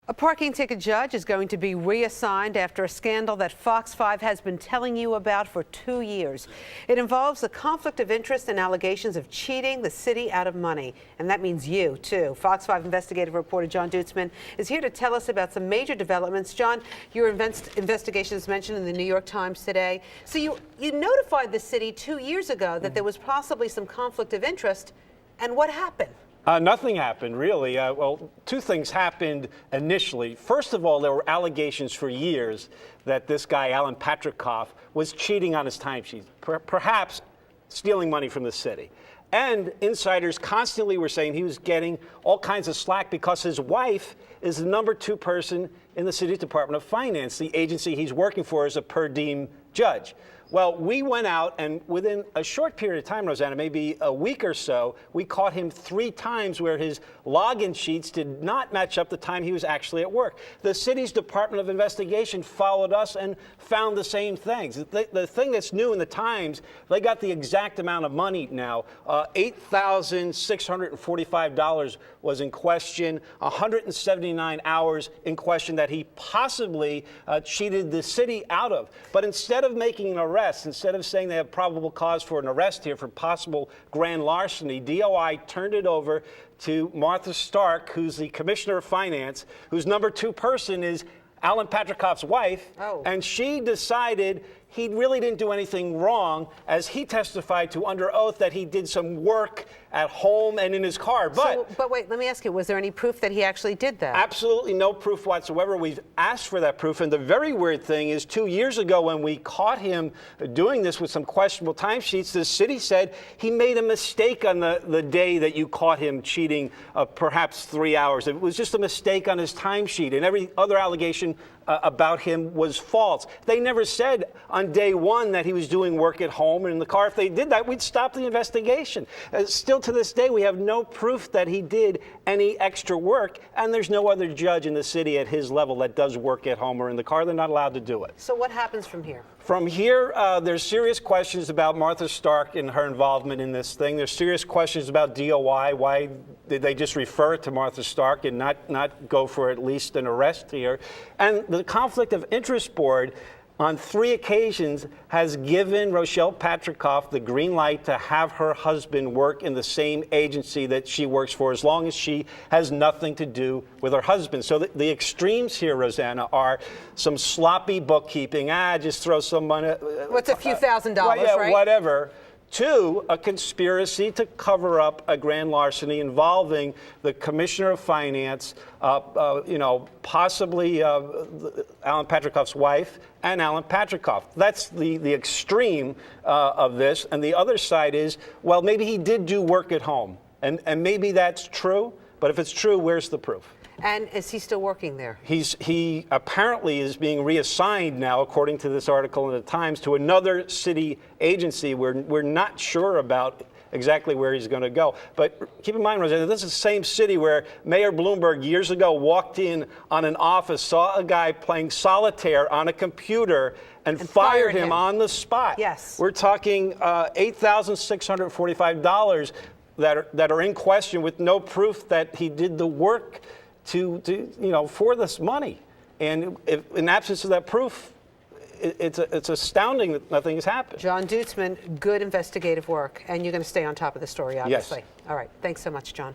A parking ticket judge is going to be reassigned after a scandal that Fox 5 has been telling you about for 2 years. It involves a conflict of interest and allegations of cheating the city out of money. And that means you, too. Fox 5 investigative reporter John Dutzman is here to tell us about some major developments. John, your investigation is mentioned in the New York Times today. So you notified the city 2 years ago that there was possibly some conflict of interest. And what happened? Nothing happened, really. Well, two things happened initially. First of all, there were allegations for years that this guy, Alan Patrikoff, was cheating on his timesheet, perhaps stealing money from the city. And insiders constantly were saying he was getting all kinds of slack because his wife is the #2 person in the city's Department of Finance, the agency he's working for as a per diem judge. Well, we went out, and within a short period of time, Rosanna, maybe a week or so, we caught him 3 times where his login sheets did not match up the time he was actually at work. The city's Department of Investigation followed us and found the same things. The thing that's new in the Times, they got the exact amount of money now. $8,645 was in question, 179 hours in question that he possibly cheated the city out of. But instead of making an arrest, instead of saying they have probable cause for an arrest here for possible grand larceny, DOI turned it over to Martha Stark, who's the Commissioner of Finance, whose #2 person is Alan Patrikoff's wife, and she decided he really didn't do anything wrong, as he testified to under oath that he did some work at home and in his car. But wait, let me ask you, was there any proof that he actually did that? Absolutely no proof whatsoever. We've asked for that proof. And the very weird thing is 2 years ago when we caught him doing this with some questionable timesheets, the city said he made a mistake on the day that you caught him cheating perhaps 3 hours. It was just a mistake on his timesheet, and every other allegation about him was false. They never said on day one that he was doing work at home and in the car. If they did that, we'd stop the investigation. Still to this day, we have no proof that he did any extra work, and there's no other judge in the city at his level that does work at home or in the car. They're not allowed to do it. So what happens from here? From here, there's serious questions about Martha Stark and her involvement in this thing. There's serious questions about DOI. Why did they just refer it to Martha Stark and not go for at least an arrest here? And the Conflict of Interest Board, on 3 occasions, has given Rochelle Patrikoff the green light to have her husband work in the same agency that she works for, as long as she has nothing to do with her husband. So the extremes here, Rosanna, are some sloppy bookkeeping. Just throw some money. What's a few $1,000s, right? Whatever. 2, a conspiracy to cover up a grand larceny involving the Commissioner of Finance, possibly Alan Patrikoff's wife and Alan Patrikoff. That's the extreme of this. And the other side is, well, maybe he did do work at home. And maybe that's true. But if it's true, where's the proof? And is he still working there? He apparently is being reassigned now, according to this article in the Times, to another city agency. We're not sure about exactly where he's going to go. But keep in mind, Rosanna, this is the same city where Mayor Bloomberg years ago walked in on an office, saw a guy playing solitaire on a computer, and fired him on the spot. Yes. We're talking $8,645 that are in question with no proof that he did the work for this money. And if, in absence of that proof, it's astounding that nothing has happened. John Dutzman, good investigative work, and you're going to stay on top of the story, obviously. Yes. All right. Thanks so much, John.